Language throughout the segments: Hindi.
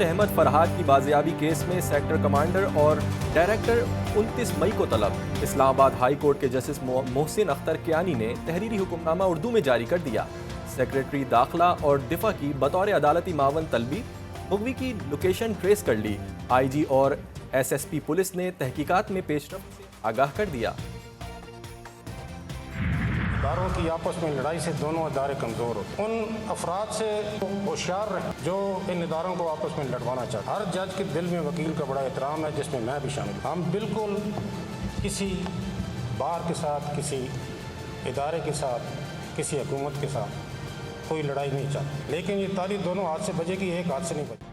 ताहिर अहमद फरहाद की बाजियाबी केस में सेक्टर कमांडर और डायरेक्टर 29 मई को तलब। इस्लामाबाद हाई कोर्ट के जस्टिस मोहसिन अख्तर कियानी ने तहरीरी हुक्मनामा उर्दू में जारी कर दिया। सेक्रेटरी दाखिला और दिफा की बतौर अदालती मावन तलबी मुगवी की लोकेशन ट्रेस कर ली। IG और SSP पुलिस ने तहकीकात में पेशरफ्त से आगाह कर दिया। इदारों की आपस में लड़ाई से दोनों इदारे कमज़ोर हो। उन अफराद से होशियार रहे जो इन इदारों को आपस में लड़वाना चाहते। हर जज के दिल में वकील का बड़ा एहतराम है, जिसमें मैं भी शामिल। हम बिल्कुल किसी बार के साथ, किसी इदारे के साथ, किसी हुकूमत के साथ कोई लड़ाई नहीं चाहते, लेकिन ये तारीख दोनों हाथ से बजेगी, एक हाथ से नहीं बजेगी।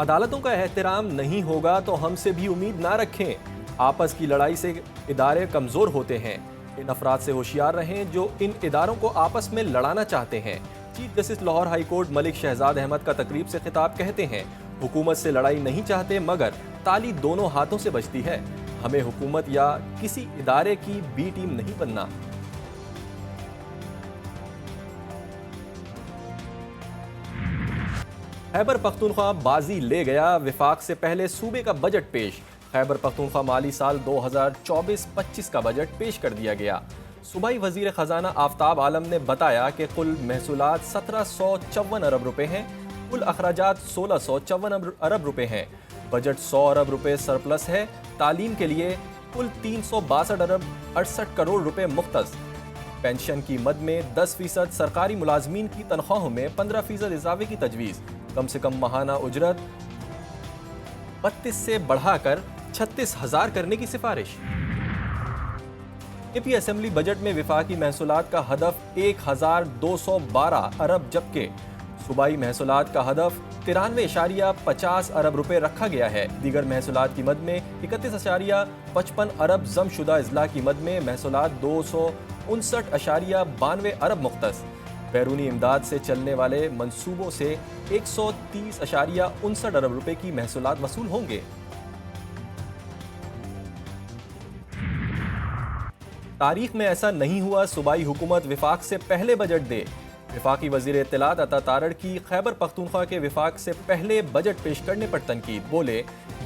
अदालतों का एहतराम नहीं होगा तो हमसे भी उम्मीद ना रखें। आपस की लड़ाई से इदारे कमज़ोर होते हैं। इन अफराद से होशियार रहें जो इन इदारों को आपस में लड़ाना चाहते हैं। Chief justice Lahore high court Malik Shahzad Ahmad का तकरीब से खिताब कहते हैं, हुकूमत से लड़ाई नहीं चाहते मगर ताली दोनों हाथों से बजती है। हमें हुकूमत या किसी इदारे की बी टीम नहीं बनना। खैबर पख्तूनख्वा बाजी ले गया। विफाक से पहले सूबे का बजट पेश। खैबर पख्तूनख्वा माली साल 2024-25 का बजट पेश कर दिया गया। सूबाई वजीर खजाना आफ्ताब आलम ने बताया कि कुल महसूलात 1754 अरब रुपए हैं। कुल अखराजात 1654 अरब रुपए हैं। बजट 100 अरब रुपए सरप्लस है। तालीम के लिए कुल 362 अरब 68 करोड़ रुपए मुख्तस। पेंशन की मद में 10% सरकारी मुलाजमीन की तनख्वाहों में 15% इजाफे की तजवीज़। कम से कम माहाना उजरत 32 से बढ़ाकर 36,000 करने की सिफारिश। AP असेंबली बजट में विफाकी महसूलात का हदफ 1212 अरब जबकि सूबाई महसूलात का हदफ 93.50 अरब रुपए रखा गया है। दीगर महसूलात की मद में 31.55 अरब जमशुदा अजला की मद में महसूलात 259.92 अरब मुख्तस। बैरूनी इमदाद से चलने वाले मंसूबों से 130.59 अरब रुपए की महसूलात वसूल होंगे। तारीख में ऐसा नहीं हुआ, सूबाई हुकूमत विफाक से पहले बजट दे। विफाकी वजीर इत्तलात अता तारड़ की खैबर पख्तूनख्वा के विफाक से पहले बजट पेश करने पर तनकीद। बोले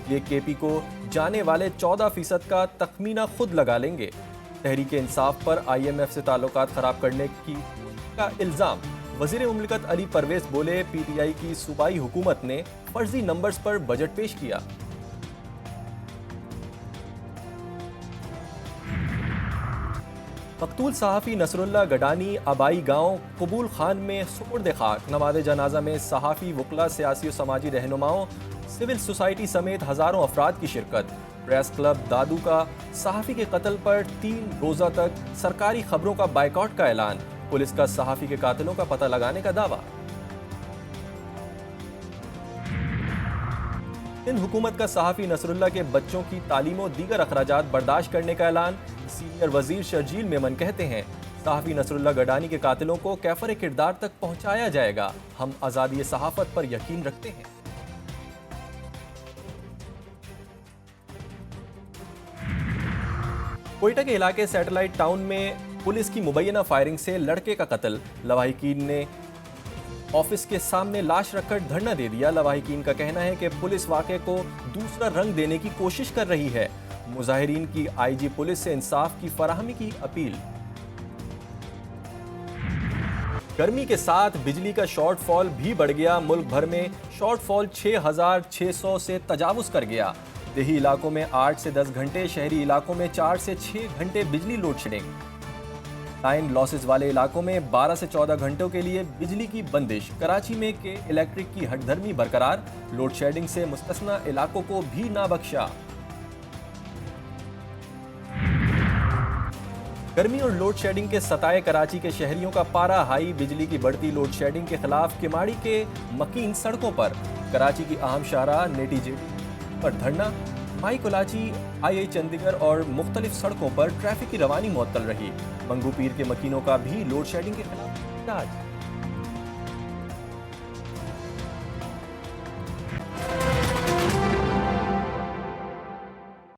ये KP को जाने वाले 14% का तखमीना खुद लगा लेंगे। तहरीक इंसाफ पर IMF से ताल्लुकात खराब करने का इल्जाम। वजीर मुमलिकत अली परवेज बोले PTI की सूबाई हुकूमत ने फर्जी नंबर्स पर बजट पेश किया। मकतूल सहाफ़ी नसरुल्लाह गडानी आबाई गांव कबूल खान में सुपुर्द खाक। नमाज़े जनाजा में सहाफ़ी, वकला, सियासी और समाजी रहनुमाओं, सिविल सोसाइटी समेत हज़ारों अफराद की शिरकत। प्रेस क्लब दादू का सहाफ़ी के कत्ल पर 3 रोज़ा तक सरकारी खबरों का बाइकआउट का ऐलान। पुलिस का सहाफ़ी के कातिलों का पता लगाने का दावा। सिंध हुकूमत का सहाफ़ी नसरुल्लाह के बच्चों की तालीम और दीगर अखराजात बर्दाश्त करने का ऐलान। सीनियर वजीर शर्जील मेमन कहते हैं सहाफ़ी नसरुल्लाह गडानी के कातिलों को कैफर किरदार तक पहुंचाया जाएगा। हम आज़ादी सहाफ़त पर यकीन रखते हैं। कोयटा के इलाके सैटेलाइट टाउन में पुलिस की मुबैना फायरिंग से लड़के का कत्ल। लवाहिकीन ने ऑफिस के सामने लाश रखकर धरना दे दिया। लवाहिकीन का कहना है कि पुलिस वाक़े को दूसरा रंग देने की कोशिश कर रही है। मुजाहिरीन की IG पुलिस से इंसाफ की फराहमी की अपील। गर्मी के साथ बिजली का शॉर्टफॉल भी बढ़ गया। मुल्क भर में शॉर्टफॉल 6,600 से तजावुज कर गया। देही इलाकों में 8 से 10 घंटे, शहरी इलाकों में 4 से 6 घंटे बिजली लोड शेडिंग। टाइम लॉसेस वाले इलाकों में 12 से 14 घंटों के लिए बिजली की बंदिश। कराची में के इलेक्ट्रिक की हठधर्मी बरकरार। लोड शेडिंग से मुस्तस्ना इलाकों को भी ना बख्शा। गर्मी और लोड शेडिंग के सताए कराची के शहरियों का पारा हाई। बिजली की बढ़ती लोड शेडिंग के खिलाफ किमाड़ी के मकीन सड़कों पर। कराची की अहम शाहराह नेटी जेटी पर धरना। माई कोलाची, II चंडीगढ़ और मुख्तलिफ सड़कों पर ट्रैफिक की रवानी मुअत्तल रही। मंगू पीर के मकीनों का भी लोड शेडिंग के खिलाफ इहतजाज।